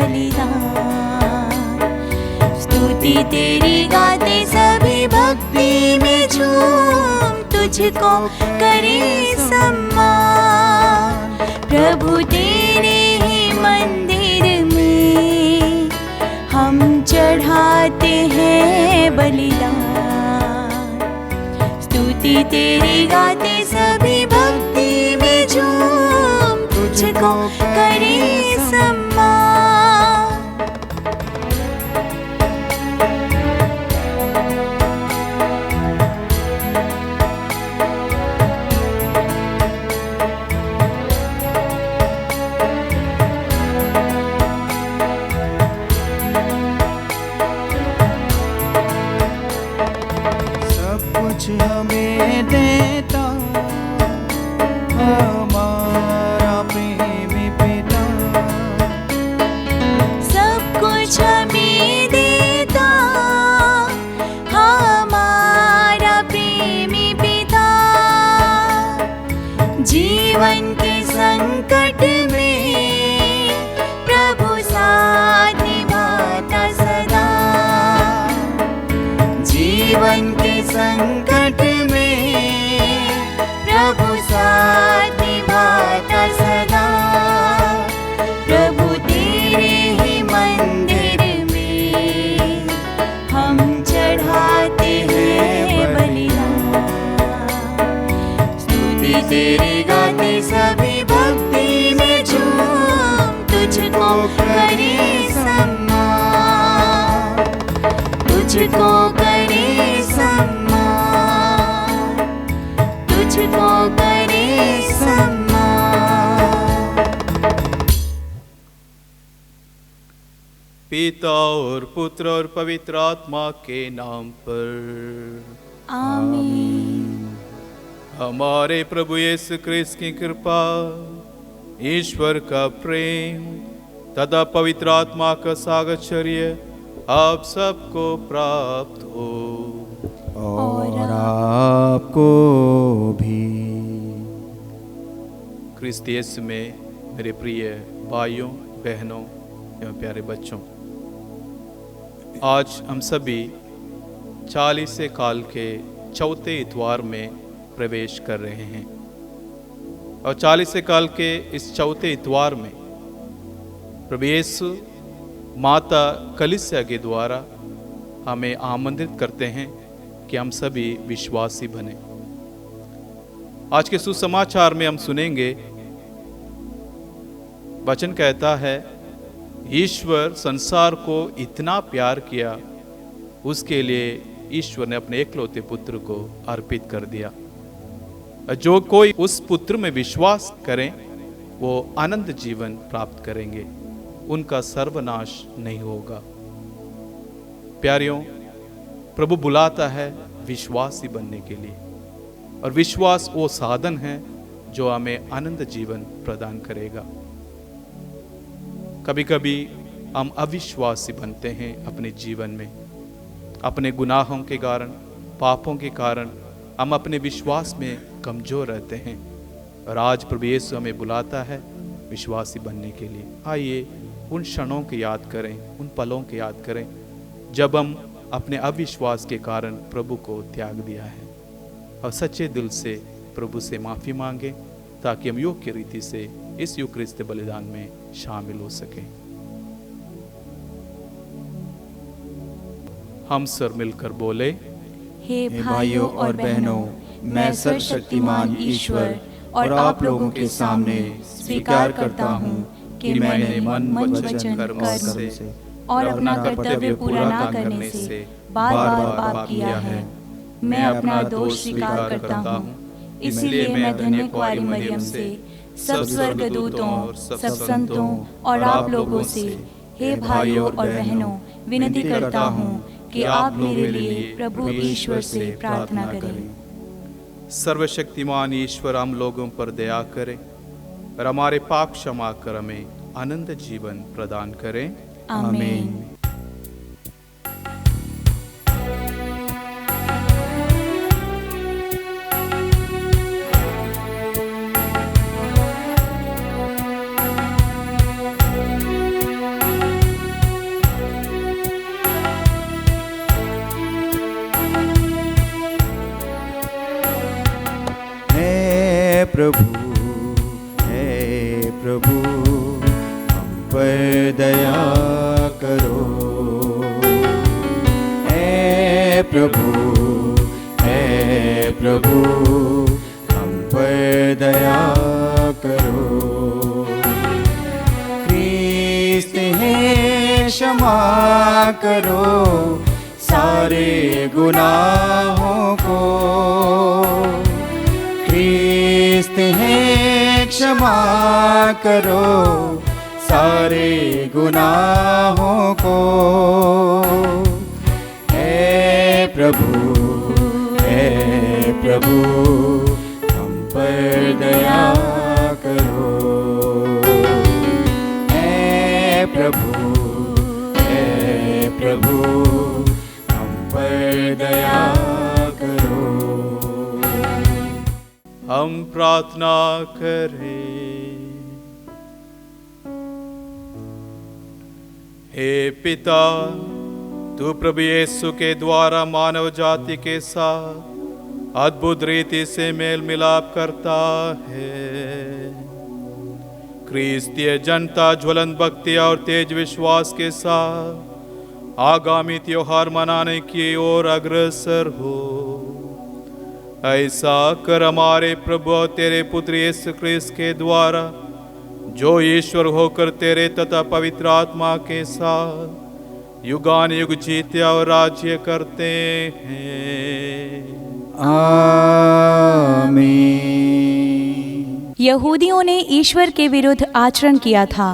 बलिदान। स्तुति तेरी गाते सभी भक्ति में झूम, तुझको करे सम्मान। प्रभु तेरे ही मंदिर में हम चढ़ाते हैं बलिदान। स्तुति तेरी गाते सभी भक्ति में झूम, तुझको करे सम्मान। हमें देता हमारा प्रेमी पिता, सब कुछ हमें देता हमारा प्रेमी पिता। जीवन के संकट में प्रभु साथ निभाता सदा। जीवन के संकट में प्रभु साथ निभाता सदा। प्रभु तेरे ही मंदिर में हम चढ़ाते हैं बलिदान। स्तुति तेरी गाते सभी भक्ति में झूम, तुझको करे सम्मान। तुझको करे सम्मान, तुझको करे सम्मान। पिता और पुत्र और पवित्र आत्मा के नाम पर आमीन। हमारे प्रभु यीशु क्रिस्त की कृपा, ईश्वर का प्रेम तथा पवित्र आत्मा का सागचर्य आप सबको प्राप्त हो और आपको भी। क्रिस्त यीशु में मेरे प्रिय भाइयों बहनों एवं प्यारे बच्चों, आज हम सभी 40 काल के चौथे इतवार में प्रवेश कर रहे हैं। और 40 काल के इस चौथे इतवार में प्रभु यीशु माता कलीसिया के द्वारा हमें आमंत्रित करते हैं कि हम सभी विश्वासी बने। आज के सुसमाचार में हम सुनेंगे, वचन कहता है ईश्वर संसार को इतना प्यार किया, उसके लिए ईश्वर ने अपने एकलौते पुत्र को अर्पित कर दिया। जो कोई उस पुत्र में विश्वास करें वो अनंत जीवन प्राप्त करेंगे, उनका सर्वनाश नहीं होगा। प्यारियों, प्रभु बुलाता है विश्वासी बनने के लिए, और विश्वास वो साधन है जो हमें अनंत जीवन प्रदान करेगा। कभी कभी हम अविश्वासी बनते हैं अपने जीवन में, अपने गुनाहों के कारण, पापों के कारण हम अपने विश्वास में कमजोर रहते हैं। और आज प्रभु यीशु हमें बुलाता है विश्वासी बनने के लिए। आइए उन क्षणों की याद करें, उन पलों की याद करें जब हम अपने अविश्वास के कारण प्रभु को त्याग दिया है, और सच्चे दिल से प्रभु से माफ़ी मांगें ताकि हम योग्य रीति से इस यूक्रिस्त बलिदान में शामिल हो सकें। हम सर मिलकर बोले, हे भाइयों और बहनों, मैं सर्वशक्तिमान ईश्वर और आप लोगों के सामने स्वीकार करता हूँ कि मैंने मन, वचन, कर्म से और अपना कर्तव्य पूरा न करने से बार बार पाप किया है। मैं अपना दोष स्वीकार करता हूँ, इसलिए मैं धन्य कुंवारी मरियम से, सब स्वर्गदूतों, सब संतों और आप लोगों से, हे भाइयों और बहनों, विनती करता हूँ कि आप मेरे लिए प्रभु ईश्वर से प्रार्थना करें। सर्वशक्तिमान ईश्वर हम लोगों पर दया करे और हमारे पाप क्षमा कर हमें अनंत जीवन प्रदान करें। आमीन। प्रभु हम पर दया करो। हे प्रभु हम पर दया करो। क्रिस्त है क्षमा करो सारे गुनाहों को। क्रिस्त है क्षमा करो सारे गुनाहों को। हे प्रभु हम पर दया करो। हे प्रभु हम पर दया करो। हम प्रार्थना करें। हे पिता, तू प्रभु यीशु के द्वारा मानव जाति के साथ अद्भुत रीति से मेल मिलाप करता है। क्रिस्तीय जनता ज्वलंत भक्ति और तेज विश्वास के साथ आगामी त्योहार मनाने की ओर अग्रसर हो। ऐसा कर हमारे प्रभु और तेरे पुत्र यीशु क्रिस्त के द्वारा, जो ईश्वर होकर तेरे तथा पवित्र आत्मा के साथ युगान युग जीते और राज्य करते हैं। आमीन। यहूदियों ने ईश्वर के विरुद्ध आचरण किया था,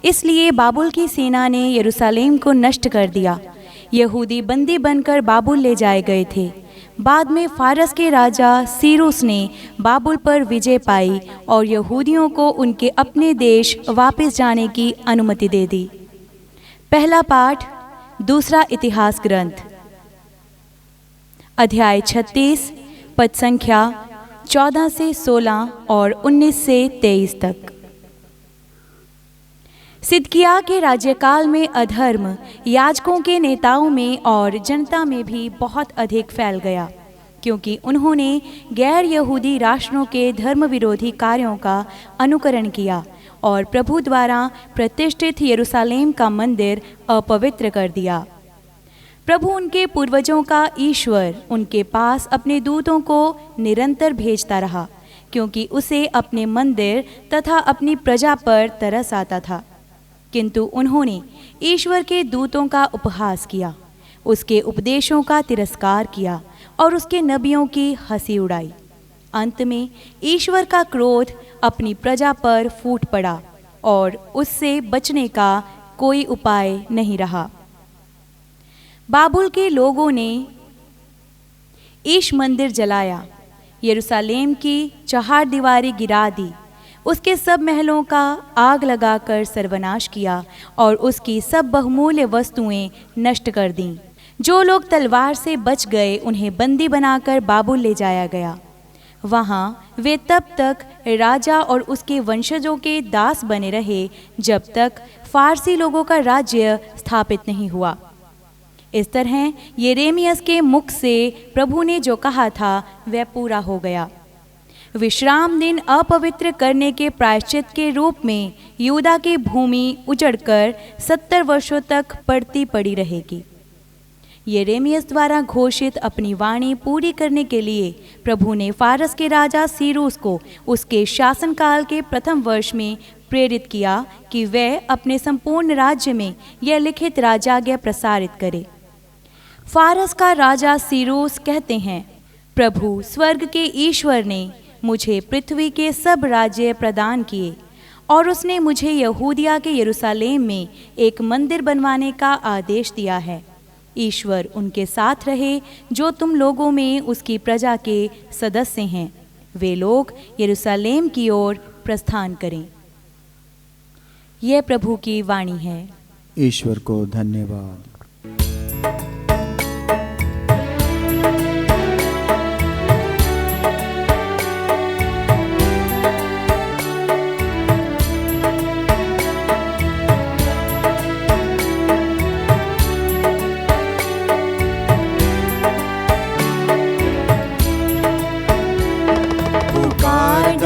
इसलिए बाबुल की सेना ने यरूशलेम को नष्ट कर दिया। यहूदी बंदी बनकर बाबुल ले जाए गए थे। बाद में फारस के राजा सीरूस ने बाबुल पर विजय पाई और यहूदियों को उनके अपने देश वापस जाने की अनुमति दे दी। पहला पाठ दूसरा इतिहास ग्रंथ, अध्याय 36, पद संख्या 14 से 16 और 19 से 23 तक। सिदकिय्याह के राज्यकाल में अधर्म याजकों के नेताओं में और जनता में भी बहुत अधिक फैल गया, क्योंकि उन्होंने गैर यहूदी राष्ट्रों के धर्म विरोधी कार्यों का अनुकरण किया और प्रभु द्वारा प्रतिष्ठित यरूशलेम का मंदिर अपवित्र कर दिया। प्रभु उनके पूर्वजों का ईश्वर उनके पास अपने दूतों को निरंतर भेजता रहा, क्योंकि उसे अपने मंदिर तथा अपनी प्रजा पर तरस आता था। किंतु उन्होंने ईश्वर के दूतों का उपहास किया, उसके उपदेशों का तिरस्कार किया और उसके नबियों की हंसी उड़ाई। अंत में ईश्वर का क्रोध अपनी प्रजा पर फूट पड़ा और उससे बचने का कोई उपाय नहीं रहा। बाबुल के लोगों ने ईश मंदिर जलाया, यरूशलेम की चहारदीवारी गिरा दी, उसके सब महलों का आग लगाकर सर्वनाश किया और उसकी सब बहुमूल्य वस्तुएं नष्ट कर दीं। जो लोग तलवार से बच गए उन्हें बंदी बनाकर बाबुल ले जाया गया। वहाँ वे तब तक राजा और उसके वंशजों के दास बने रहे जब तक फारसी लोगों का राज्य स्थापित नहीं हुआ। इस तरह यिर्मयाह के मुख से प्रभु ने जो कहा था वह पूरा हो गया। विश्राम दिन अपवित्र करने के प्रायश्चित के रूप में यहूदा की भूमि उजड़कर 70 वर्षों तक पड़ती पड़ी रहेगी। यिर्मयाह द्वारा घोषित अपनी वाणी पूरी करने के लिए प्रभु ने फारस के राजा सीरूस को उसके शासनकाल के प्रथम वर्ष में प्रेरित किया कि वह अपने संपूर्ण राज्य में यह लिखित राजाज्ञा प्रसारित करे। फारस का राजा सीरूस कहते हैं, प्रभु स्वर्ग के ईश्वर ने मुझे पृथ्वी के सब राज्य प्रदान किए और उसने मुझे यहूदिया के यरूशलेम में एक मंदिर बनवाने का आदेश दिया है। ईश्वर उनके साथ रहे जो तुम लोगों में उसकी प्रजा के सदस्य हैं। वे लोग यरूशलेम की ओर प्रस्थान करें। यह प्रभु की वाणी है। ईश्वर को धन्यवाद। पुकार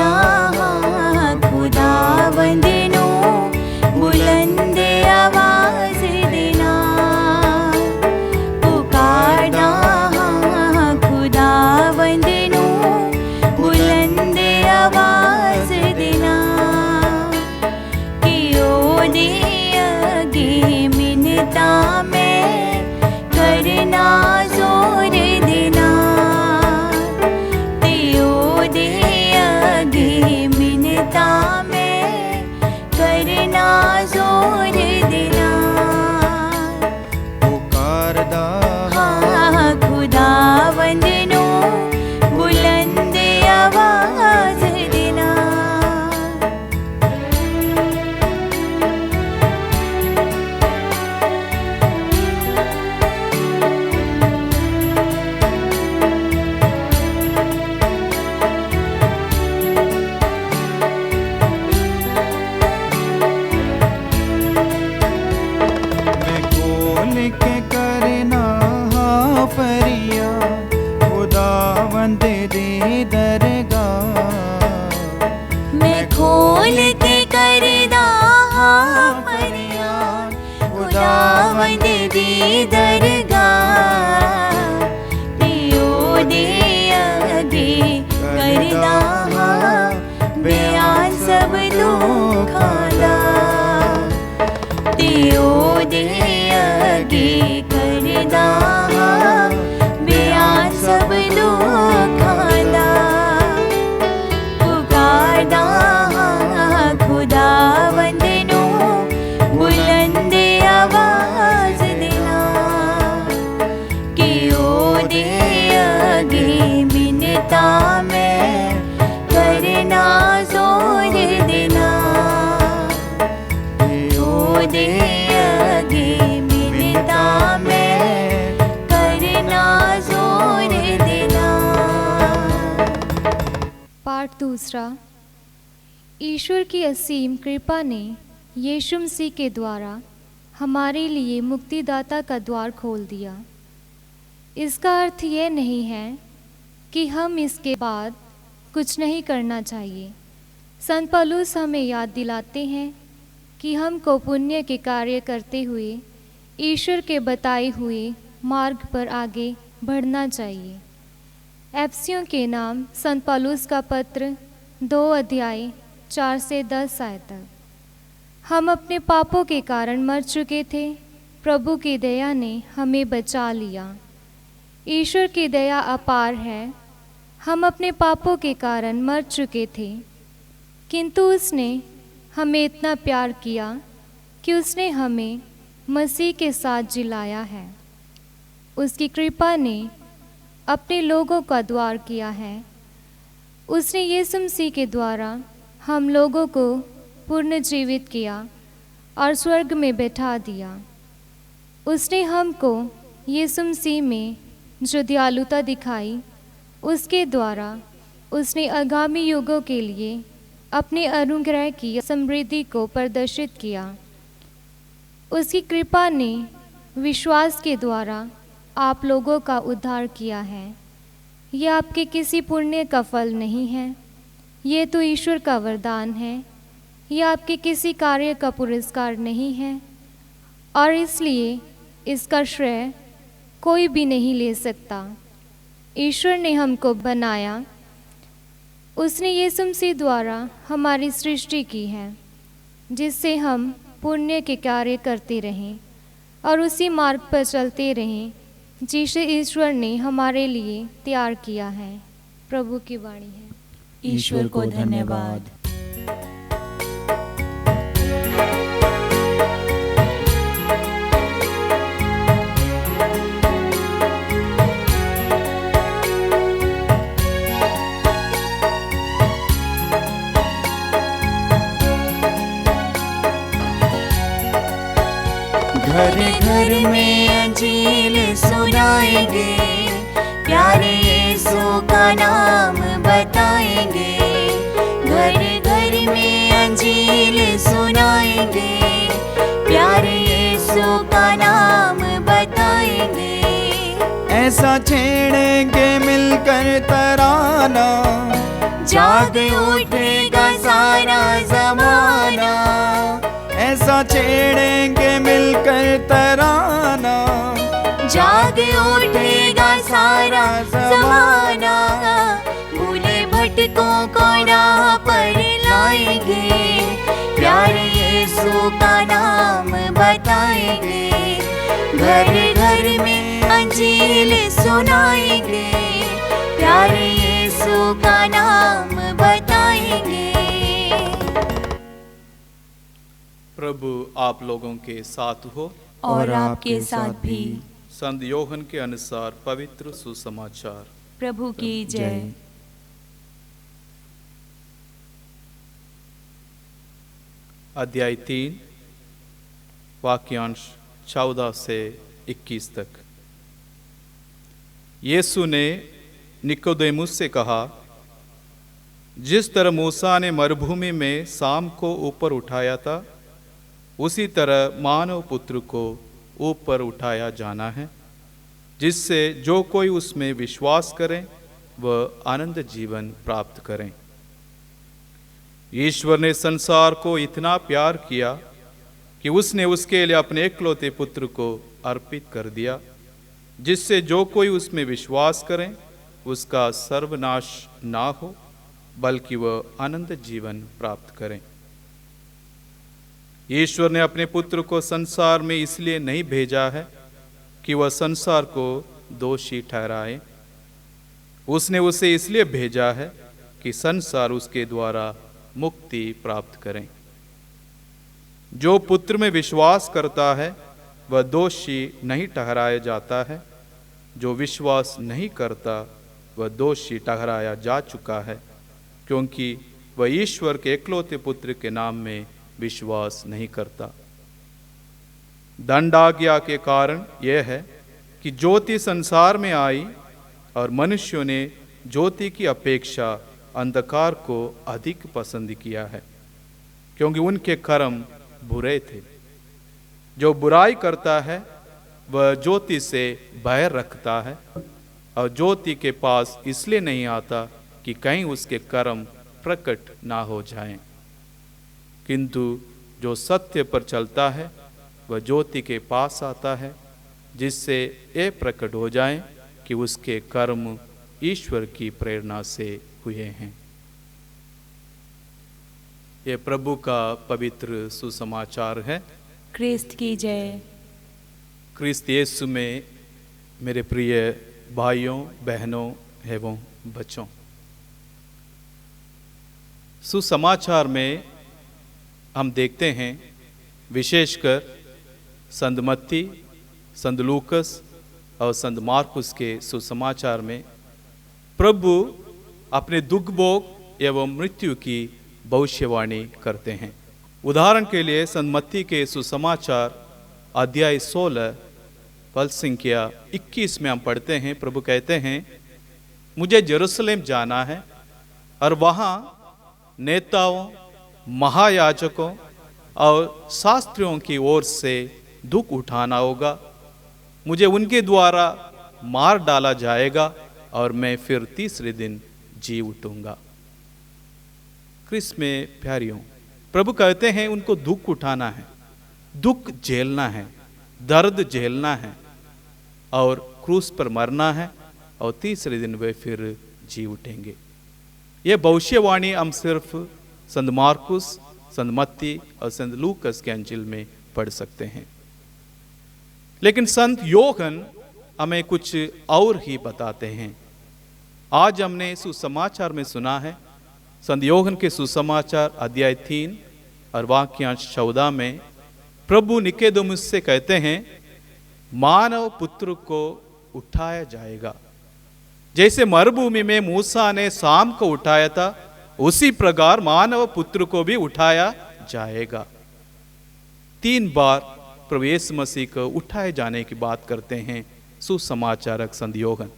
भैया खुदावंद दी दरगाह। मैं खोल के करदा फरियाद खुदावंद दी दरगाह। पियो दे अगे करदा बयान सब दुखां दा। पियो दे अगे करदा बयान सब दुखां दा। पुकारदा खुदावंद नू बुलंद आवाज देना कि ओदे अगे मिन्नता मैं करना जोर देना। ओदे अगे मिन्नता मैं करना जोर देना। पाठ दूसरा। ईश्वर की असीम कृपा ने यीशु मसीह के द्वारा हमारे लिए मुक्तिदाता का द्वार खोल दिया। इसका अर्थ यह नहीं है कि हम इसके बाद कुछ नहीं करना चाहिए। संत पौलुस हमें याद दिलाते हैं कि हमको पुण्य के कार्य करते हुए ईश्वर के बताए हुए मार्ग पर आगे बढ़ना चाहिए। एफिसियों के नाम संत पौलुस का पत्र 2 अध्याय 4 से 10 आयत तक। हम अपने पापों के कारण मर चुके थे, प्रभु की दया ने हमें बचा लिया। ईश्वर की दया अपार है। हम अपने पापों के कारण मर चुके थे, किंतु उसने हमें इतना प्यार किया कि उसने हमें मसीह के साथ जिलाया है। उसकी कृपा ने अपने लोगों का द्वार किया है। उसने यीशु मसीह के द्वारा हम लोगों को पुनर्जीवित किया और स्वर्ग में बैठा दिया। उसने हमको यीशु मसीह में जो दयालुता दिखाई, उसके द्वारा उसने आगामी युगों के लिए अपने अनुग्रह की समृद्धि को प्रदर्शित किया। उसकी कृपा ने विश्वास के द्वारा आप लोगों का उद्धार किया है। यह आपके किसी पुण्य का फल नहीं है, ये तो ईश्वर का वरदान है। यह आपके किसी कार्य का पुरस्कार नहीं है और इसलिए इसका श्रेय कोई भी नहीं ले सकता। ईश्वर ने हमको बनाया। उसने यीशु मसीह द्वारा हमारी सृष्टि की है, जिससे हम पुण्य के कार्य करते रहें और उसी मार्ग पर चलते रहें जिसे ईश्वर ने हमारे लिए तैयार किया है। प्रभु की वाणी है। ईश्वर को धन्यवाद। घर घर में अंजील सुनाएंगे, प्यारे यीशु का नाम बताएंगे। घर घर में अंजील सुनाएंगे, प्यारे यीशु का नाम बताएंगे। ऐसा छेड़ेंगे मिलकर तराना, जाग उठेगा सारा ज़माना। ऐसा छेड़ेंगे मिलकर तराना, जाग उठेगा सारा ज़माना। भूले भटकों को राह पर लाएंगे, प्यारे यीशु का नाम बताएंगे। घर घर में अंजील सुनाएंगे, प्यारे यीशु का नाम बताएंगे। प्रभु आप लोगों के साथ हो और आपके साथ भी। संत योहन के अनुसार पवित्र सुसमाचार। प्रभु की जय। अध्याय 3 वाक्यांश 14 से 21 तक। यीशु ने निकोदेमुस से कहा, जिस तरह मूसा ने मरुभूमि में शाम को ऊपर उठाया था, उसी तरह मानव पुत्र को ऊपर उठाया जाना है, जिससे जो कोई उसमें विश्वास करें वह आनंद जीवन प्राप्त करें। ईश्वर ने संसार को इतना प्यार किया कि उसने उसके लिए अपने एकलौते पुत्र को अर्पित कर दिया, जिससे जो कोई उसमें विश्वास करें उसका सर्वनाश ना हो बल्कि वह आनंद जीवन प्राप्त करें। ईश्वर ने अपने पुत्र को संसार में इसलिए नहीं भेजा है कि वह संसार को दोषी ठहराए। उसने उसे इसलिए भेजा है कि संसार उसके द्वारा मुक्ति प्राप्त करें। जो पुत्र में विश्वास करता है वह दोषी नहीं ठहराया जाता है, जो विश्वास नहीं करता वह दोषी ठहराया जा चुका है, क्योंकि वह ईश्वर के एकलौते पुत्र के नाम में विश्वास नहीं करता। दंडाज्ञा के कारण यह है कि ज्योति संसार में आई और मनुष्यों ने ज्योति की अपेक्षा अंधकार को अधिक पसंद किया है, क्योंकि उनके कर्म बुरे थे। जो बुराई करता है वह ज्योति से भय रखता है और ज्योति के पास इसलिए नहीं आता कि कहीं उसके कर्म प्रकट ना हो जाएं। किंतु जो सत्य पर चलता है वह ज्योति के पास आता है, जिससे ये प्रकट हो जाए कि उसके कर्म ईश्वर की प्रेरणा से हुए हैं। ये प्रभु का पवित्र सुसमाचार है। क्रिस्त की जय। क्रिस्त यीशु में मेरे प्रिय भाइयों, बहनों एवं बच्चों, सुसमाचार में हम देखते हैं विशेषकर संत मत्ती, संत लूकस और संत मार्कुस के सुसमाचार में प्रभु अपने दुख भोग एवं मृत्यु की भविष्यवाणी करते हैं। उदाहरण के लिए संत मत्ती के सुसमाचार अध्याय 16 पद संख्या 21 में हम पढ़ते हैं, प्रभु कहते हैं, मुझे यरूशलेम जाना है और वहाँ नेताओं, महायाजकों और शास्त्रियों की ओर से दुख उठाना होगा। मुझे उनके द्वारा मार डाला जाएगा और मैं फिर तीसरे दिन जी उठूंगा। क्रिस्त में प्यारियों, प्रभु कहते हैं उनको दुख उठाना है, दुख झेलना है, दर्द झेलना है और क्रूस पर मरना है और तीसरे दिन वे फिर जी उठेंगे। ये भविष्यवाणी हम सिर्फ संत मार्कुस, संत मत्ती और संत लूकस के अंजिल में पढ़ सकते हैं, लेकिन संत योहन हमें कुछ और ही बताते हैं। आज हमने सुसमाचार में सुना है, संत योहन के सुसमाचार अध्याय 3 और वाक्यांश 14 में प्रभु निकोदेमुस से कहते हैं, मानव पुत्र को उठाया जाएगा। जैसे मरुभूमि में मूसा ने शाम को उठाया था, उसी प्रकार मानव पुत्र को भी उठाया जाएगा। 3 बार प्रभु यीशु मसीह को उठाए जाने की बात करते हैं सुसमाचारक संत योहन।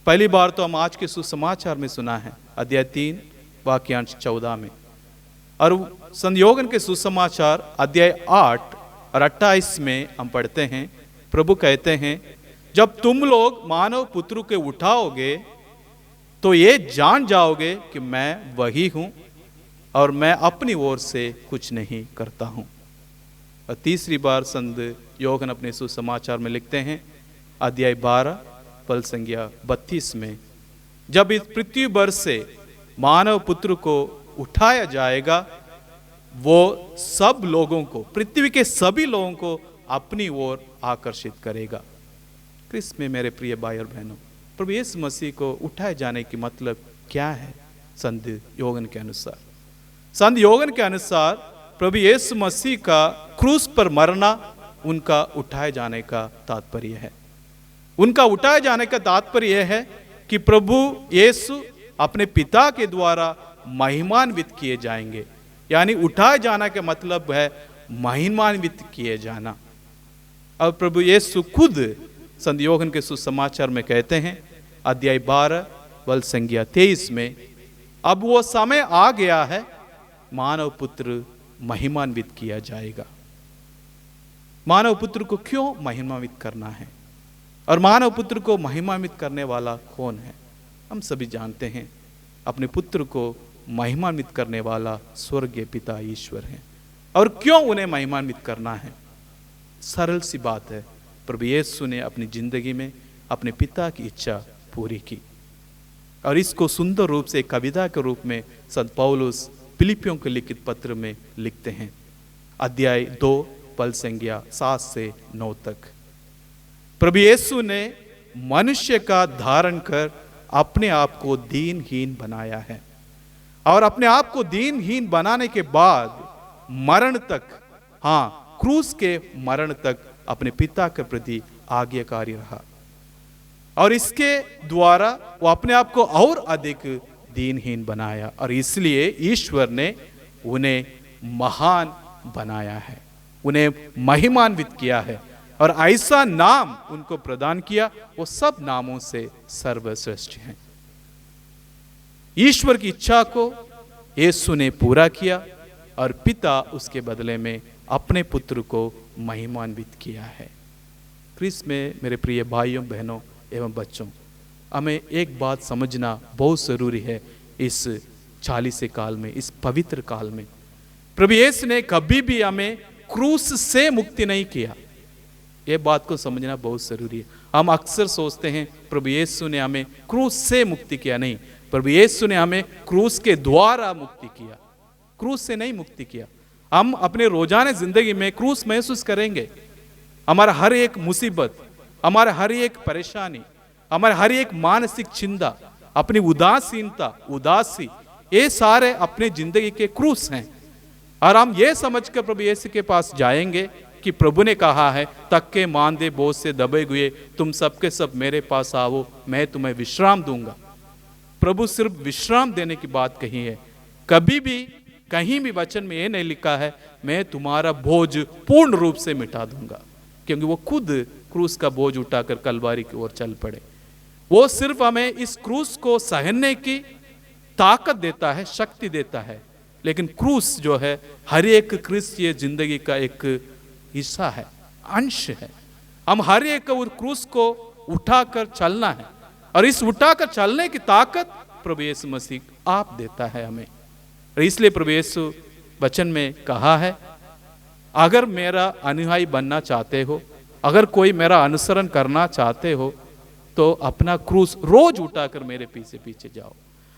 पहली बार तो हम आज के सुसमाचार में सुना है अध्याय 3 वाक्यांश 14 में, और संत योहन के सुसमाचार अध्याय 8 और 28 में हम पढ़ते हैं, प्रभु कहते हैं, जब तुम लोग मानव पुत्र के उठाओगे तो ये जान जाओगे कि मैं वही हूं और मैं अपनी ओर से कुछ नहीं करता हूं। और तीसरी बार संत योहन अपने सुसमाचार में लिखते हैं अध्याय 12 पद संख्या 32 में, जब इस पृथ्वी पर से मानव पुत्र को उठाया जाएगा वो सब लोगों को, पृथ्वी के सभी लोगों को अपनी ओर आकर्षित करेगा। क्रिस्त में मेरे प्रिय भाई और बहनों, प्रभु यीशु मसीह को उठाए जाने की मतलब क्या है? संत योहन के अनुसार, संत योहन के अनुसार प्रभु यीशु मसीह का क्रूस पर मरना उनका उठाए जाने का तात्पर्य है। उनका उठाए जाने का तात्पर्य यह है कि प्रभु यीशु अपने पिता के द्वारा महिमान्वित किए जाएंगे। यानी उठाए जाना का मतलब है महिमान्वित किए जाना। अब प्रभु यीशु खुद संत योहन के सुसमाचार में कहते हैं अध्याय 12 पद संख्या 23 में, अब वो समय आ गया है, मानव पुत्र महिमान्वित किया जाएगा। मानव पुत्र को क्यों महिमान्वित करना है? और मानव पुत्र को महिमान्वित करने वाला कौन है? हम सभी जानते हैं, अपने पुत्र को महिमान्वित करने वाला स्वर्गीय पिता ईश्वर है। और क्यों उन्हें महिमान्वित करना है? सरल सी बात है, प्रभु यीशु ने अपनी जिंदगी में अपने पिता की इच्छा पूरी की। और इसको सुंदर रूप से कविता के रूप में संत पौलुस फिलिपियों के लिखित पत्र में लिखते हैं, अध्याय 2 पद संख्या 7 से 9 तक। प्रभु यीशु ने मनुष्य का धारण कर अपने आप को दीनहीन बनाया है, और अपने आप को दीनहीन बनाने के बाद मरण तक, हाँ, क्रूस के मरण तक अपने पिता के प्रति आज्ञाकारी रहा। और इसके द्वारा वो अपने आप को और अधिक दीनहीन बनाया, और इसलिए ईश्वर ने उन्हें महान बनाया है, उन्हें महिमान्वित किया है, और ऐसा नाम उनको प्रदान किया वो सब नामों से सर्वश्रेष्ठ है। ईश्वर की इच्छा को यीशु ने पूरा किया, और पिता उसके बदले में अपने पुत्र को महिमान्वित किया है। क्रिस्त में मेरे प्रिय भाइयों बहनों एवं बच्चों, हमें एक बात समझना बहुत जरूरी है। इस 40 काल में, इस पवित्र काल में प्रभु यीशु ने कभी भी हमें क्रूस से मुक्ति नहीं किया। ये बात को समझना बहुत जरूरी है। हम अक्सर सोचते हैं प्रभु यीशु ने हमें क्रूस से मुक्ति किया। नहीं, प्रभु यीशु ने हमें क्रूस के द्वारा मुक्ति किया, क्रूस से नहीं मुक्ति किया। हम अपने रोजाना जिंदगी में क्रूस महसूस करेंगे। हमारा हर एक मुसीबत, हमारा हर एक परेशानी, हमारा हर एक मानसिक चिंता, अपनी उदासीनता, उदासी, ये सारे अपने जिंदगी के क्रूस हैं। और हम ये समझकर प्रभु यीशु के पास जाएंगे कि प्रभु ने कहा है, थके मांदे बोझ से दबे हुए तुम सबके सब मेरे पास आओ, मैं तुम्हें विश्राम दूंगा। प्रभु सिर्फ विश्राम देने की बात कही है, कभी भी कहीं भी वचन में ये नहीं लिखा है मैं तुम्हारा बोझ पूर्ण रूप से मिटा दूंगा, क्योंकि वो खुद क्रूस का बोझ उठाकर कलवारी की ओर चल पड़े। वो सिर्फ हमें इस क्रूस को सहने की ताकत देता है, शक्ति देता है। लेकिन क्रूस जो है हर एक क्रिस्तीय जिंदगी का एक हिस्सा है, अंश है। हम हर एक उस क्रूस को उठाकर चलना है, और इस उठाकर चलने की ताकत प्रभु यीशु मसीह आप देता है हमें। और इसलिए प्रभु यीशु वचन में कहा है, अगर मेरा अनुयायी बनना चाहते हो, अगर कोई मेरा अनुसरण करना चाहते हो, तो अपना क्रूस रोज उठाकर मेरे पीछे पीछे जाओ।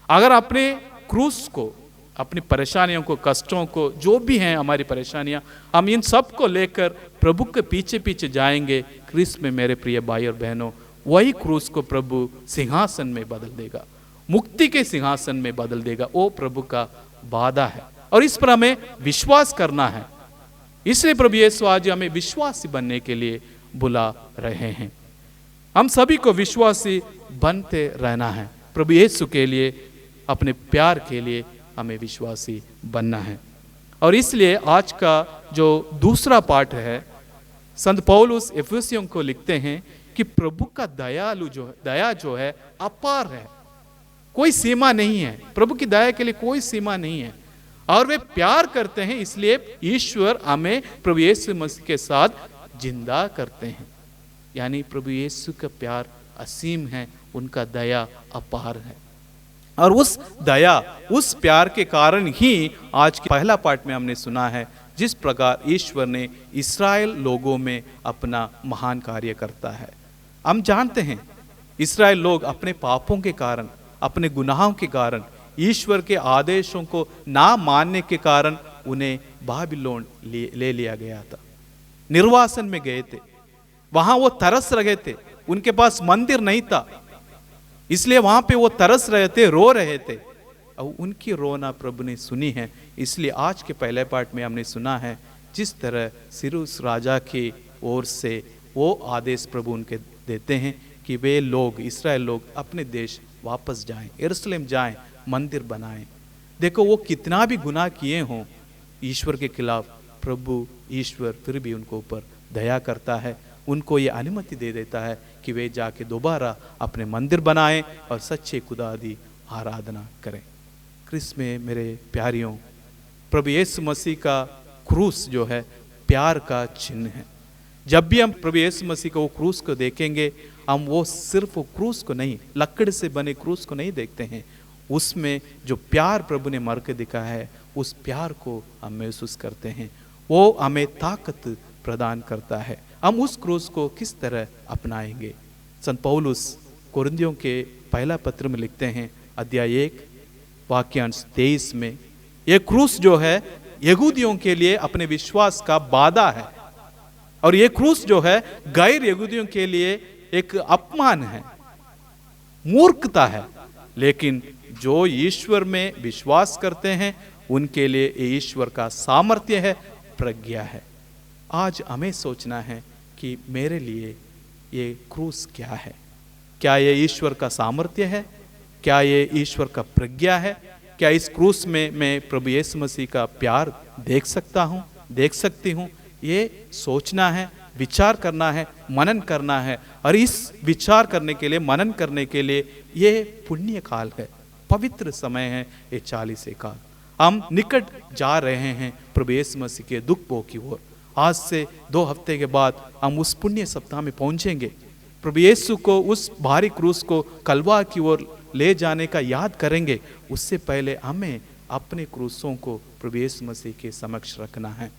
अगर अपने क्रूस को, अपनी परेशानियों को, कष्टों को, जो भी हैं हमारी परेशानियां, हम इन सब को लेकर प्रभु के पीछे पीछे जाएंगे, क्रिस्त में मेरे प्रिय भाई और बहनों, वही क्रूस को प्रभु सिंहासन में बदल देगा, मुक्ति के सिंहासन में बदल देगा। वो प्रभु का वादा है, और इस पर हमें विश्वास करना है। इसलिए प्रभु यीशु आज हमें विश्वासी बनने के लिए बुला रहे हैं। हम सभी को विश्वासी बनते रहना है। प्रभु यीशु के लिए, अपने प्यार के लिए हमें विश्वासी बनना है। और इसलिए आज का जो दूसरा पाठ है, संत पौलुस इफिसियों को लिखते हैं कि प्रभु का दया जो है अपार है, कोई सीमा नहीं है। प्रभु की दया के लिए कोई सीमा नहीं है, और वे प्यार करते हैं। इसलिए ईश्वर हमें प्रभु यीशु मसीह के साथ जिंदा करते हैं। यानी प्रभु यीशु का प्यार असीम है, उनका दया अपार है। और उस दया, उस प्यार के कारण ही आज के पहला पाठ में हमने सुना है जिस प्रकार ईश्वर ने इस्राएल लोगों में अपना महान कार्य करता है। हम जानते हैं इस्राएल लोग अपने पापों के कारण, अपने गुनाहों के कारण, ईश्वर के आदेशों को ना मानने के कारण उन्हें बाबिलोन ले लिया गया था। निर्वासन में गए थे, वहां वो तरस रहे थे, उनके पास मंदिर नहीं था, इसलिए वहां पे वो तरस रहे थे, रो रहे थे, और उनकी रोना प्रभु ने सुनी है। इसलिए आज के पहले पाठ में हमने सुना है जिस तरह सिरुस राजा की ओर से वो आदेश प्रभु उनके देते हैं कि वे लोग, इस्राएल लोग अपने देश वापस जाएं, यरूशलेम जाएं, मंदिर बनाएं। देखो वो कितना भी गुनाह किए हों ईश्वर के खिलाफ, प्रभु ईश्वर फिर भी उनको ऊपर दया करता है, उनको ये अनुमति दे देता है कि वे जाके दोबारा अपने मंदिर बनाएं और सच्चे खुदा की आराधना करें। क्रिस्त में मेरे प्यारियों, प्रभु यीशु मसीह का क्रूस जो है प्यार का चिन्ह है। जब भी हम प्रभु यीशु मसीह को क्रूस को देखेंगे, हम वो सिर्फ वो क्रूस को नहीं, लकड़ से बने क्रूस को नहीं देखते हैं, उसमें जो प्यार प्रभु ने मर के दिखाया है उस प्यार को हम महसूस करते हैं। वो हमें ताकत प्रदान करता है। हम उस क्रूस को किस तरह अपनाएंगे? संत पौलुस कुरिन्थियों के पहला पत्र में लिखते हैं, अध्याय 1 वाक्यांश 23 में, ये क्रूस जो है यहूदियों के लिए अपने विश्वास का बाधा है, और ये क्रूस जो है गैर यहूदियों के लिए एक अपमान है, मूर्खता है। लेकिन जो ईश्वर में विश्वास करते हैं उनके लिए ये ईश्वर का सामर्थ्य है, प्रज्ञा है। आज हमें सोचना है कि मेरे लिए ये क्रूस क्या है? क्या ये ईश्वर का सामर्थ्य है? क्या ये ईश्वर का प्रज्ञा है? क्या इस क्रूस में मैं प्रभु यीशु मसीह का प्यार देख सकता हूँ, देख सकती हूँ? ये सोचना है, विचार करना है, मनन करना है। और इस विचार करने के लिए, मनन करने के लिए ये पुण्य काल है, पवित्र समय है ये 40 काल। हम निकट जा रहे हैं प्रभु यीशु मसीह के दुख भोग की ओर। आज से 2 हफ्ते के बाद हम उस पुण्य सप्ताह में पहुंचेंगे। प्रभु यीशु को उस भारी क्रूस को कलवा की ओर ले जाने का याद करेंगे। उससे पहले हमें अपने क्रूसों को प्रभु यीशु मसीह के समक्ष रखना है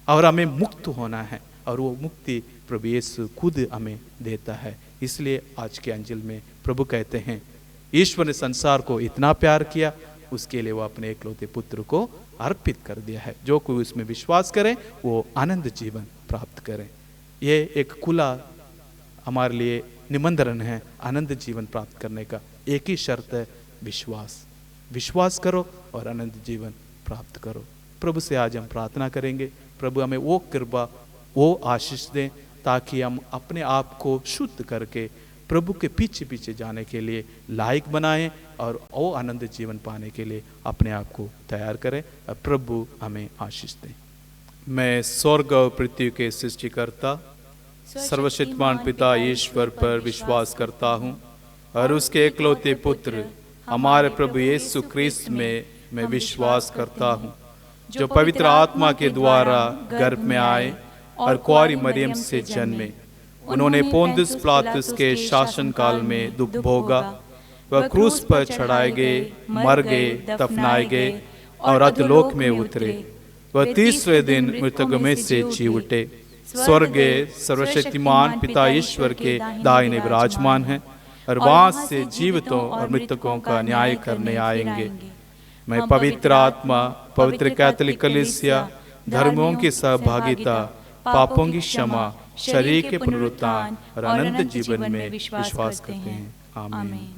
और हमें मुक्त होना है, और वो मुक्ति प्रभु यीशु खुद हमें देता है। इसलिए आज के अंजिल में प्रभु कहते हैं, ईश्वर ने संसार को इतना प्यार किया, उसके लिए वो अपने एकलौते पुत्र को अर्पित कर दिया है। जो कोई उसमें विश्वास करे वो आनंद जीवन प्राप्त करे। ये एक खुला हमारे लिए निमंत्रण है आनंद जीवन प्राप्त करने का। एक ही शर्त है, विश्वास। विश्वास करो और आनंद जीवन प्राप्त करो। प्रभु से आज हम प्रार्थना करेंगे, प्रभु हमें वो कृपा, वो आशीष दें ताकि हम अपने आप को शुद्ध करके प्रभु के पीछे पीछे जाने के लिए लायक बनाएं और वो आनंद जीवन पाने के लिए अपने आप को तैयार करें। और प्रभु हमें आशीष दें। मैं स्वर्ग और पृथ्वी के सृष्टिकर्ता सर्वशक्तिमान पिता ईश्वर पर विश्वास करता हूँ और उसके एकलौते पुत्र हमारे प्रभु यीशु क्रिस्त में मैं विश्वास करता हूँ, जो पवित्र आत्मा के द्वारा गर्भ में आए और कुंवारी मरियम से जन्मे। उन्होंने पोंतियुस पिलातुस के शासन काल में दुख भोगा, वह क्रूस पर चढ़ाए गए, मर गए, दफनाए गए और अधोलोक में उतरे। वह तीसरे दिन मृतकों में से जी उठे, स्वर्गीय सर्वशक्तिमान पिता ईश्वर के दाहिने विराजमान हैं और वहां से जीवितों और मृतकों का न्याय करने आएंगे। मैं पवित्र आत्मा, पवित्र कैथोलिक कलीसिया, धर्मों की सहभागिता, पापों की क्षमा, शरीर के पुनरुत्थान और अनंत जीवन में विश्वास करते हैं। आमीन।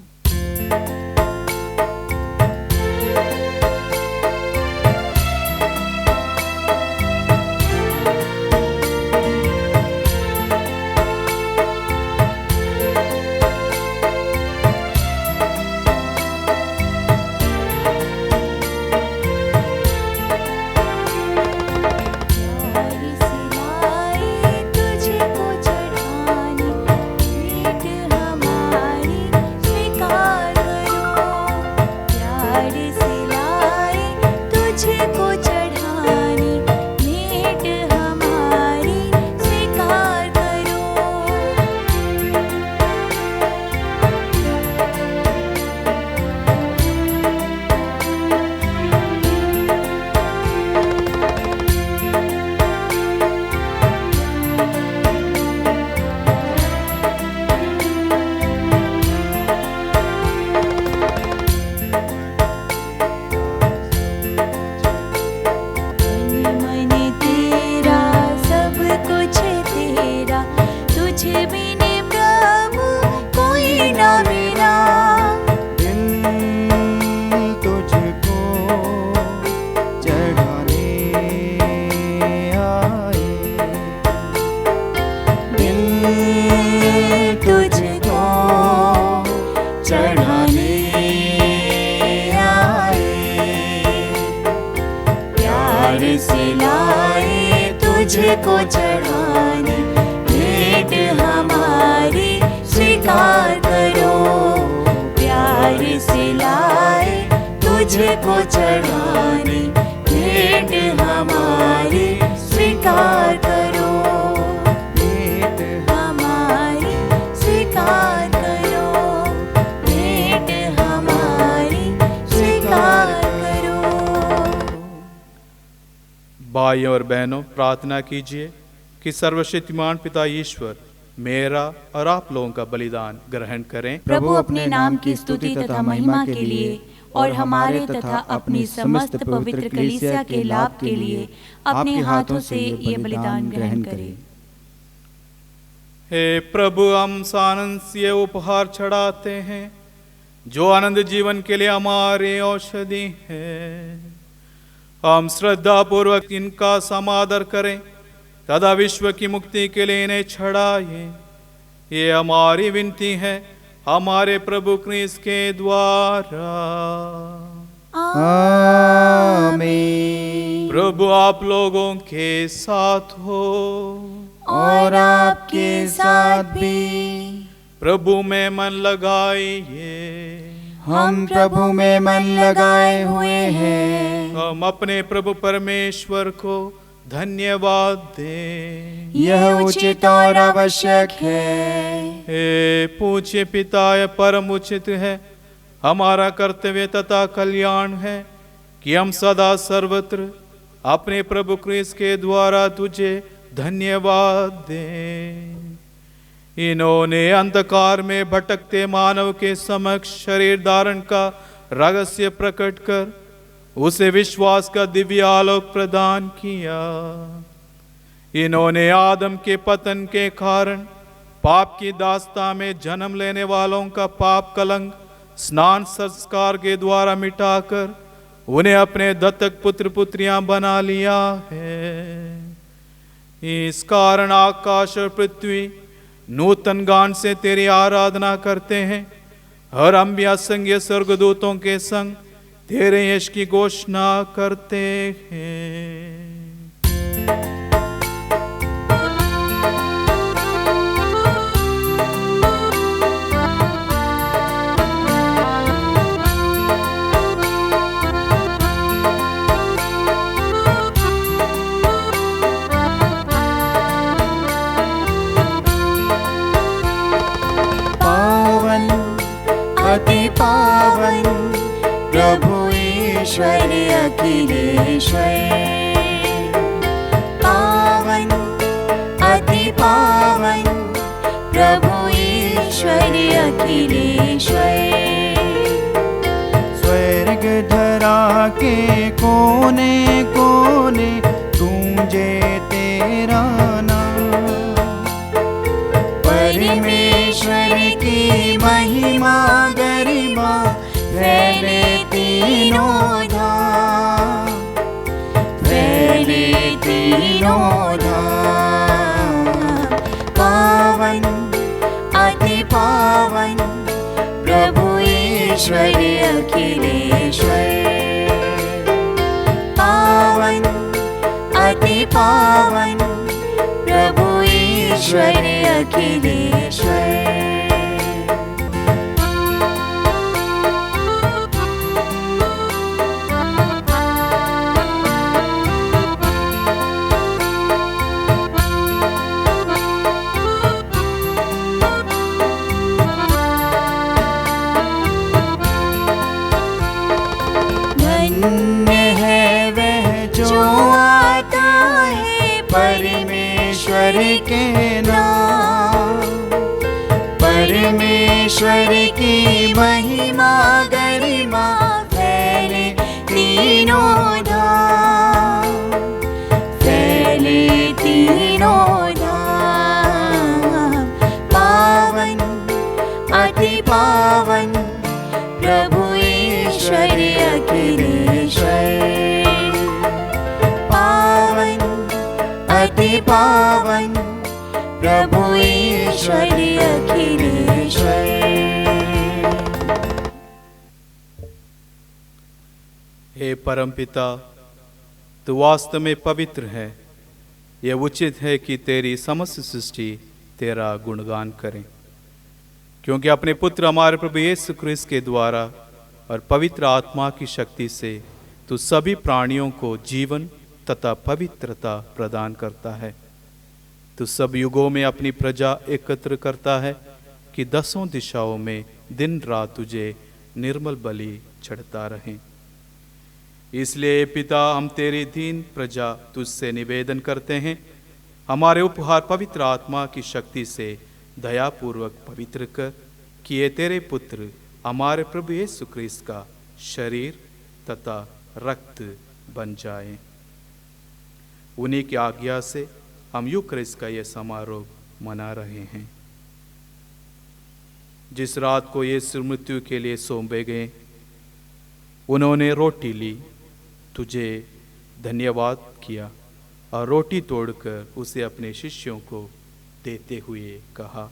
तुझको चढ़ाने भेंट हमारी स्वीकार करो। प्यार से लाए तुझको चढ़ाने भेंट हमारी स्वीकार करो। भेंट हमारी स्वीकार भाइयों और बहनों, प्रार्थना कीजिए कि सर्वशक्तिमान पिता ईश्वर मेरा और आप लोगों का बलिदान ग्रहण करें। प्रभु अपने नाम की स्तुति तथा महिमा के लिए और हमारे तथा अपनी समस्त पवित्र कलीसिया के लाभ के लिए अपने हाथों से ये बलिदान ग्रहण करें। हे प्रभु, हम आनंद से उपहार चढ़ाते हैं जो आनंद जीवन के लिए हमारे औषधि है। हम श्रद्धा पूर्वक इनका समादर करें तथा विश्व की मुक्ति के लिए इन्हें चढ़ाए। ये हमारी विनती है हमारे प्रभु क्रिस्त के द्वारा। आमीन। प्रभु आप लोगों के साथ हो और आपके साथ भी। प्रभु में मन लगाइए। हम प्रभु में मन लगाए हुए हैं। हम अपने प्रभु परमेश्वर को धन्यवाद दें। यह उचित और आवश्यक है। हे पूज्य पिता, यह परम उचित है, हमारा कर्तव्य तथा कल्याण है कि हम सदा सर्वत्र अपने प्रभु क्रिस्त के द्वारा तुझे धन्यवाद दें। इन्होंने अंधकार में भटकते मानव के समक्ष शरीर धारण का रहस्य प्रकट कर उसे विश्वास का दिव्य आलोक प्रदान किया। इन्होंने आदम के पतन के कारण पाप की दास्ता में जन्म लेने वालों का पाप कलंक स्नान संस्कार के द्वारा मिटाकर उन्हें अपने दत्तक पुत्र पुत्रियां बना लिया है। इस कारण आकाश और पृथ्वी नूतन गान से तेरी आराधना करते हैं और हम भी असंख्य स्वर्गदूतों के संग तेरे यश की घोषणा करते हैं। अति पावन प्रभु ईश्वर अखिलेश्वर। पावन अति पावन प्रभु ईश्वर अखिलेश्वर। स्वर्ग धरा के कोने कोने गूंजे तेरा नाम। परमेश्वर की महिमा गरिमा फैले तीनों धाम। फैले तीनों धाम। पावन अति पावन प्रभु ईश्वर अखिलेश्वर। पावन अति पावन प्रभु ईश्वर अखिलेश्वर। धन्य है वह जो आता है परमेश्वर के नाम। परमेश्वर की महिमा गरिमा फैले तीनों धाम। फैले तीनों धाम। पावन अति पावन प्रभु ईश्वर अखिलेश्वर। पावन अति पावन प्रभु ईश्वर अखिलेश्वर। हे परमपिता, तू वास्तव में पवित्र है। यह उचित है कि तेरी समस्त सृष्टि तेरा गुणगान करें, क्योंकि अपने पुत्र हमारे प्रभु यीशु क्रिस्त के द्वारा और पवित्र आत्मा की शक्ति से तू सभी प्राणियों को जीवन तथा पवित्रता प्रदान करता है। तू सब युगों में अपनी प्रजा एकत्र करता है कि दसों दिशाओं में दिन रात तुझे निर्मल बलि चढ़ता रहे। इसलिए पिता, हम तेरी दीन प्रजा तुझसे निवेदन करते हैं, हमारे उपहार पवित्र आत्मा की शक्ति से दयापूर्वक पवित्र कर, कि ये तेरे पुत्र हमारे प्रभु यीशु क्रिस्त का शरीर तथा रक्त बन जाए। उन्हीं की आज्ञा से हम यूक्रिस्ट का यह समारोह मना रहे हैं। जिस रात को यीशु मृत्यु के लिए सौंपे गए, उन्होंने रोटी ली, तुझे धन्यवाद किया और रोटी तोड़कर उसे अपने शिष्यों को देते हुए कहा,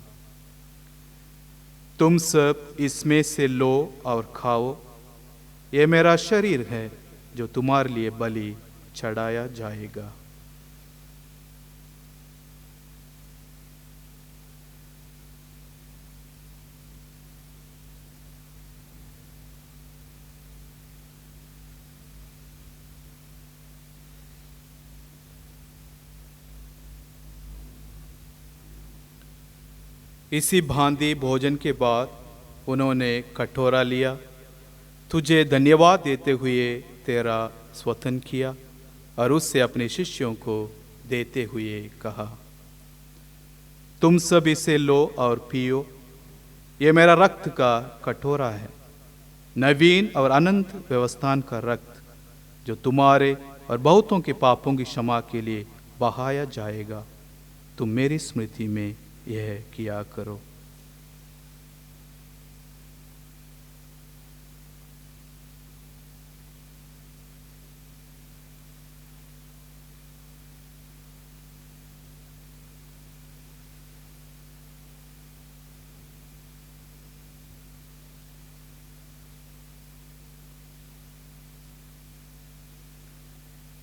तुम सब इसमें से लो और खाओ, ये मेरा शरीर है जो तुम्हारे लिए बलि चढ़ाया जाएगा। इसी भांति भोजन के बाद उन्होंने कटोरा लिया, तुझे धन्यवाद देते हुए तेरा स्वतन किया और उससे अपने शिष्यों को देते हुए कहा, तुम सब इसे लो और पियो, ये मेरा रक्त का कटोरा है, नवीन और अनंत व्यवस्थान का रक्त, जो तुम्हारे और बहुतों के पापों की क्षमा के लिए बहाया जाएगा। तुम मेरी स्मृति में यह किया करो।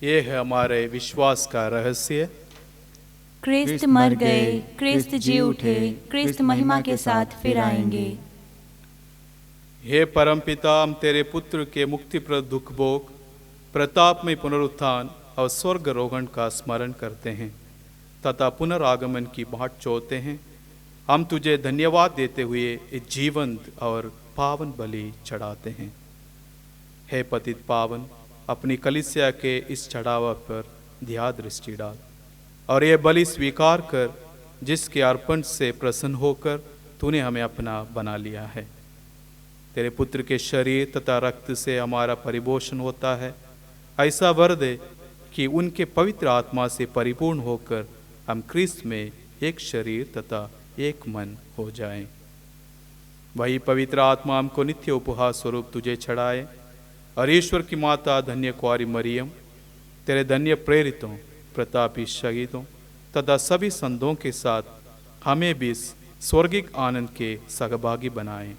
ये है हमारे विश्वास का रहस्य। क्रिस्त मर गए, क्रिस्त जी उठे, क्रिस्त महिमा के साथ फिर आएंगे। हे परमपिता, हम तेरे पुत्र के मुक्तिप्रद दुख भोग, प्रताप में पुनरुत्थान और स्वर्गारोहण का स्मरण करते हैं तथा पुनरागमन की बाट चाहते हैं। हम तुझे धन्यवाद देते हुए इस जीवंत और पावन बलि चढ़ाते हैं। हे पतित पावन, अपनी कलीसिया के इस चढ़ावा पर ध्यान दृष्टि डाल और ये बलि स्वीकार कर, जिसके अर्पण से प्रसन्न होकर तूने हमें अपना बना लिया है। तेरे पुत्र के शरीर तथा रक्त से हमारा परिपोषण होता है। ऐसा वर दे कि उनके पवित्र आत्मा से परिपूर्ण होकर हम क्रिस्त में एक शरीर तथा एक मन हो जाएं। वही पवित्र आत्मा हमको नित्य उपहार स्वरूप तुझे छड़ाए और ईश्वर की माता धन्य कुंवारी मरियम, तेरे धन्य प्रेरितों, प्रतापी शहीदों तथा सभी संतों के साथ हमें भी स्वर्गिक आनंद के सहभागी बनाएं।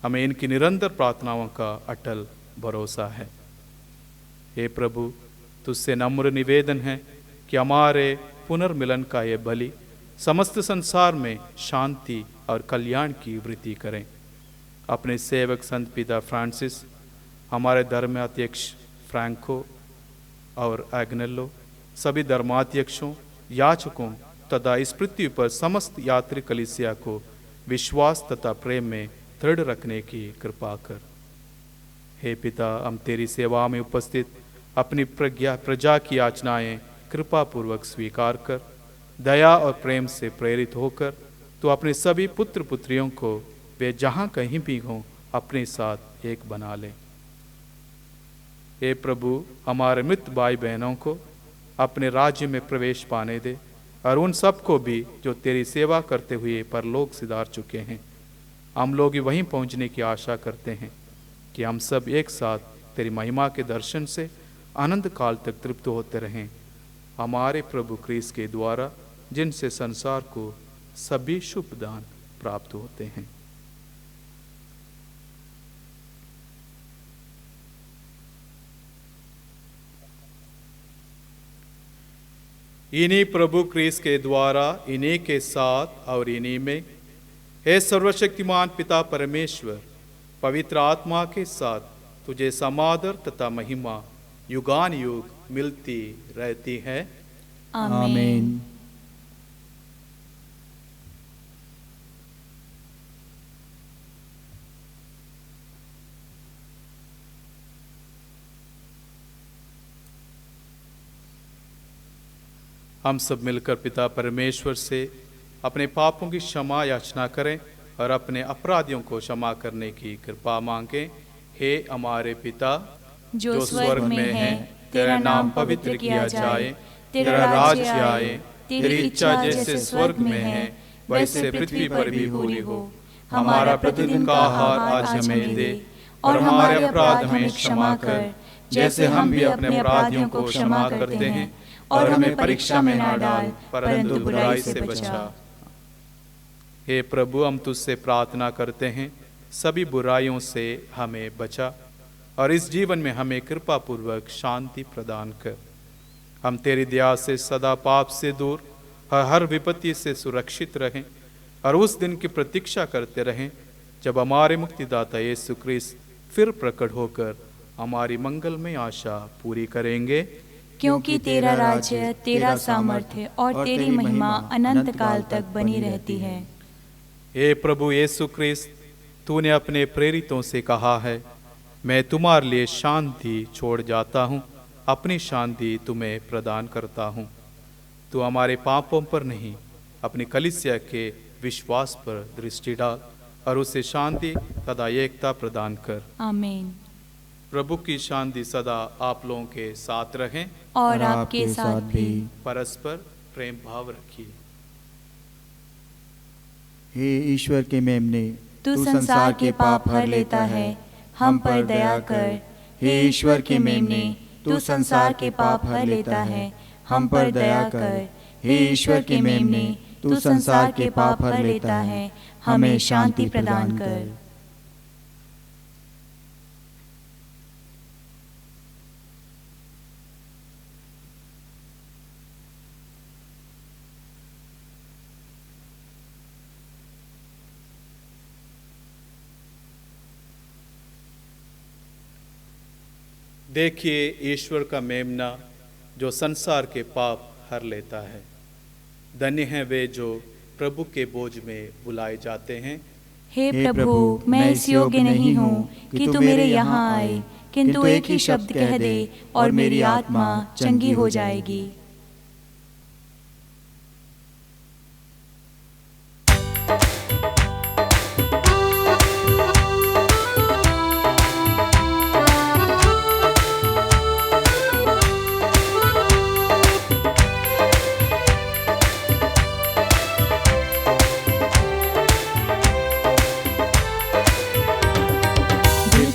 हमें इनकी निरंतर प्रार्थनाओं का अटल भरोसा है। हे प्रभु, तुझसे नम्र निवेदन है कि हमारे पुनर्मिलन का ये बलि समस्त संसार में शांति और कल्याण की वृद्धि करें। अपने सेवक संत पिता फ्रांसिस, हमारे धर्माध्यक्ष फ्रैंको और एग्नेलो, सभी धर्माध्यक्षों, याचकों तथा इस पृथ्वी पर समस्त यात्री कलीसिया को विश्वास तथा प्रेम में दृढ़ रखने की कृपा कर। हे पिता, हम तेरी सेवा में उपस्थित अपनी प्रजा की याचनाएं कृपा पूर्वक स्वीकार कर, दया और प्रेम से प्रेरित होकर तो अपने सभी पुत्र पुत्रियों को वे जहाँ कहीं भी हों अपने साथ एक बना ले। हे प्रभु, हमारे मृत भाई बहनों को अपने राज्य में प्रवेश पाने दे और उन सबको भी जो तेरी सेवा करते हुए परलोक सिधार चुके हैं। हम लोग भी वहीं पहुंचने की आशा करते हैं कि हम सब एक साथ तेरी महिमा के दर्शन से अनंत काल तक तृप्त होते रहें। हमारे प्रभु क्रिस्त के द्वारा, जिनसे संसार को सभी शुभ दान प्राप्त होते हैं। इन्हीं प्रभु क्रिस्त के द्वारा, इन्हीं के साथ और इन्हीं में, हे सर्वशक्तिमान पिता परमेश्वर, पवित्र आत्मा के साथ तुझे समादर तथा महिमा युगान युग मिलती रहती है। आमीन। हम सब मिलकर पिता परमेश्वर से अपने पापों की क्षमा याचना करें और अपने अपराधियों को क्षमा करने की कृपा मांगें। हे हमारे पिता जो स्वर्ग में है, तेरा नाम पवित्र किया जाए, तेरा राज्य आए, तेरी इच्छा जैसे स्वर्ग में है वैसे पृथ्वी पर भी पूरी हो। हमारा प्रतिदिन का आहार आज हमें दे, और हमारे अपराध हमें क्षमा कर जैसे हम भी अपने अपराधियों को क्षमा करते हैं, और हमें परीक्षा में ना डाल परंतु बुराई से बचा। हे प्रभु, हम तुझसे प्रार्थना करते हैं, सभी बुराइयों से हमें बचा और इस जीवन में हमें कृपा पूर्वक शांति प्रदान कर। हम तेरी दया से सदा पाप से दूर और हर विपत्ति से सुरक्षित रहें और उस दिन की प्रतीक्षा करते रहें जब हमारे मुक्तिदाता यीशु ख्रीस्त फिर प्रकट होकर हमारी मंगलमय आशा पूरी करेंगे। क्योंकि तेरा राज्य, तेरा सामर्थ्य और तेरी महिमा अनंत काल तक बनी रहती है। हे प्रभु यीशु ख्रीस्त, तूने अपने प्रेरितों से कहा है, मैं तुम्हारे लिए शांति छोड़ जाता हूँ, अपनी शांति तुम्हें प्रदान करता हूँ। तू हमारे पापों पर नहीं, अपनी कलीसिया के विश्वास पर दृष्टि डाल और उसे शांति तथा एकता प्रदान कर। आमीन। प्रभु की शांति सदा आप लोगों के साथ रहें और आपके साथ भी। परस्पर प्रेम भाव रखिए। हे ईश्वर के मेमने, तू संसार के पाप हर लेता है, हम पर दया कर। हे ईश्वर के मेमने, तू संसार के पाप हर लेता है, हम पर दया कर। हे ईश्वर के मेमने, तू संसार के पाप हर लेता है, हमें शांति प्रदान कर। देखिए ईश्वर का मेमना जो संसार के पाप हर लेता है। धन्य हैं वे जो प्रभु के बोझ में बुलाए जाते हैं। हे प्रभु, मैं इस योग्य नहीं हूँ कि तू मेरे यहाँ आए, किंतु एक ही शब्द कह दे और मेरी आत्मा चंगी हो जाएगी।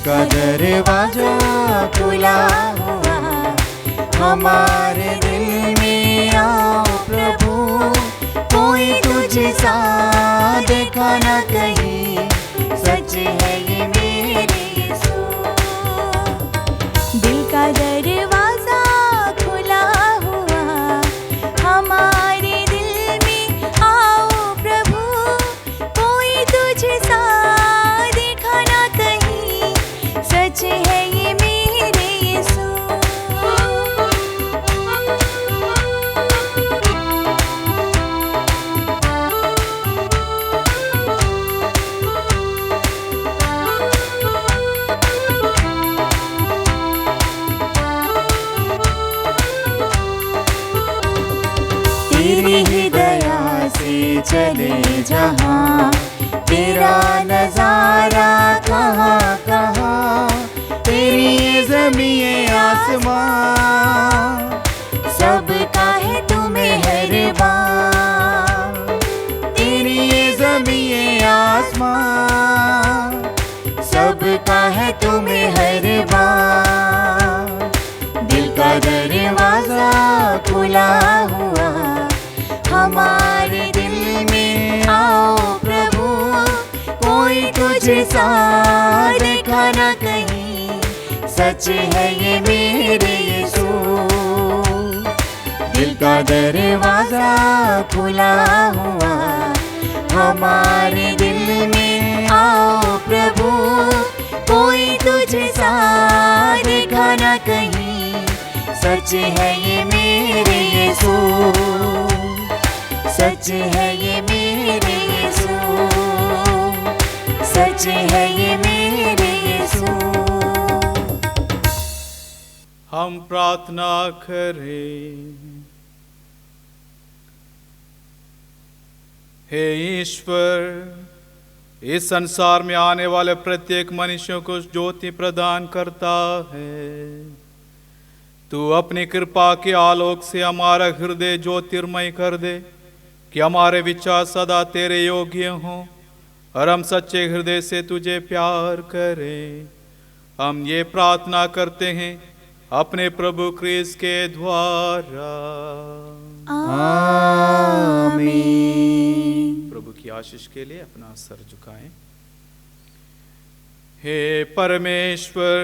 का दरवाजा खुला हुआ, हमारे दिल में आओ प्रभु, कोई तुझ सा देखा न कहीं, सच है ये मेरे यीशु। दिल का दरवाजा खुला हुआ, हमारे दिल में आओ प्रभु, कोई तुझ सा देखा न कहीं, सच है ये मेरे यीशु। तेरी ही दया से चले जहाँ, तेरा नजारा कहाँ कहाँ, तेरी ये ज़मीं आसमां, सबका है तुम्हें मेहरबान। तेरी ये ज़मीं आसमां, सबका है तुम्हें मेहरबान। दिल का दरवाजा खुला हुआ, हमारे दिल में आओ प्रभु, कोई तुझ सा देखा न कहीं, सच है ये मेरे यीशु। दिल का दरवाजा खुला हुआ, हमारे दिल में आओ प्रभु, कोई तुझ सा देखा न कहीं, सच है ये मेरे यीशु। सच है ये मेरे यीशु, सच है ये मेरे यीशु। हम प्रार्थना करें। हे ईश्वर, इस संसार में आने वाले प्रत्येक मनुष्य को ज्योति प्रदान करता है। तू अपनी कृपा के आलोक से हमारा हृदय ज्योतिर्मय कर दे कि हमारे विचार सदा तेरे योग्य हों और हम सच्चे हृदय से तुझे प्यार करें। हम ये प्रार्थना करते हैं अपने प्रभु क्रिस्त के द्वारा। आमीन। प्रभु की आशीष के लिए अपना सर झुकाएं। हे परमेश्वर,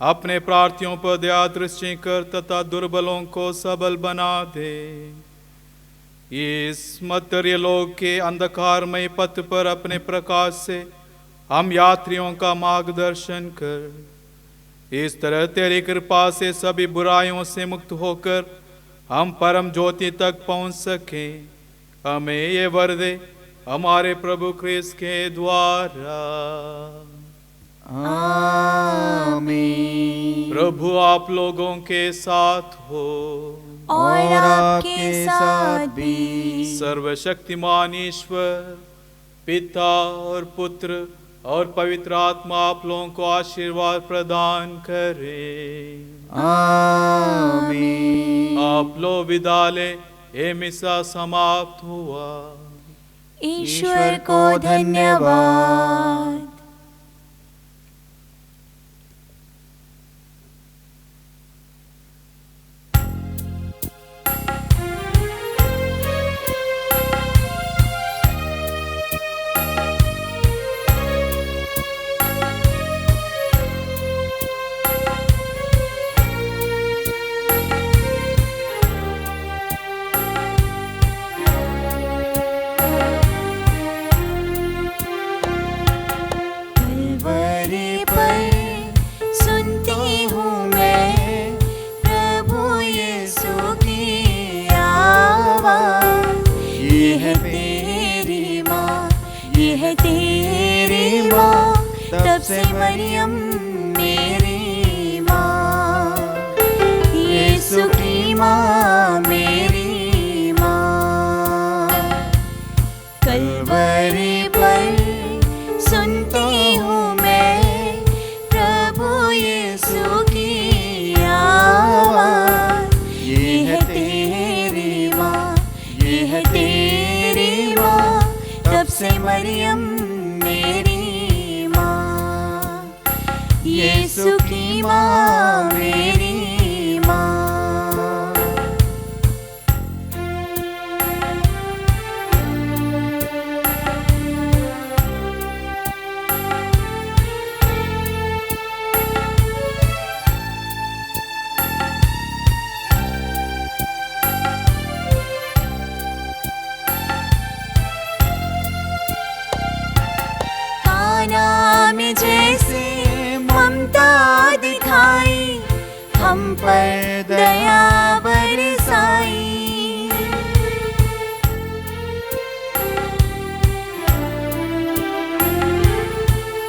अपने प्रार्थियों पर दया दृष्टि कर तथा दुर्बलों को सबल बना दे। इस मर्त्य लोक के अंधकारमय पथ पर अपने प्रकाश से हम यात्रियों का मार्गदर्शन कर। इस तरह तेरी कृपा से सभी बुराइयों से मुक्त होकर हम परम ज्योति तक पहुंच सके। हमें ये वर दे हमारे प्रभु क्रिस्त के द्वारा। आमीन। प्रभु आप लोगों के साथ हो और आपके साथ भी। सर्वशक्तिमान ईश्वर पिता और पुत्र और पवित्र आत्मा आप लोगों को आशीर्वाद प्रदान करे। आमीन। आप लोग विदा ले, ये मिसा समाप्त हुआ। ईश्वर को धन्यवाद। से मरियम मेरी माँ, यीशु की माँ मेरी माँ। कलवरी पर सुनती हूँ मैं प्रभु यीशु की आवाज़। ये है तेरी माँ, ये है तेरी माँ, तब से मरियम मेरी यीशु की माँ मेरी माँ। काना में जैसे ममता दिखाई, हम पर दया बरसाई।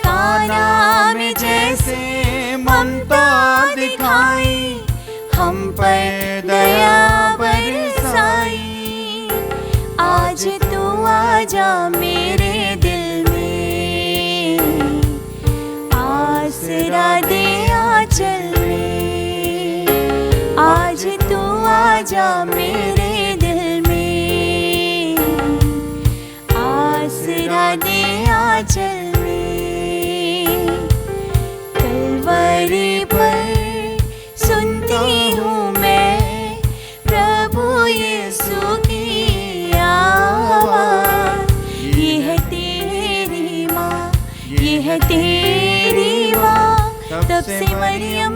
काना में जैसे ममता दिखाई, हम पर दया बरसाई। आज तू आजा मेरे दिल में, आसरा दे आंचल में। आज तू आजा मेरे दिल में, आसरा दे आंचल में। कलवरी पर सुनती हूँ मैं प्रभु यीशु की आवाज़। ये है तेरी माँ, ये है तेरी माँ, तब से मरियम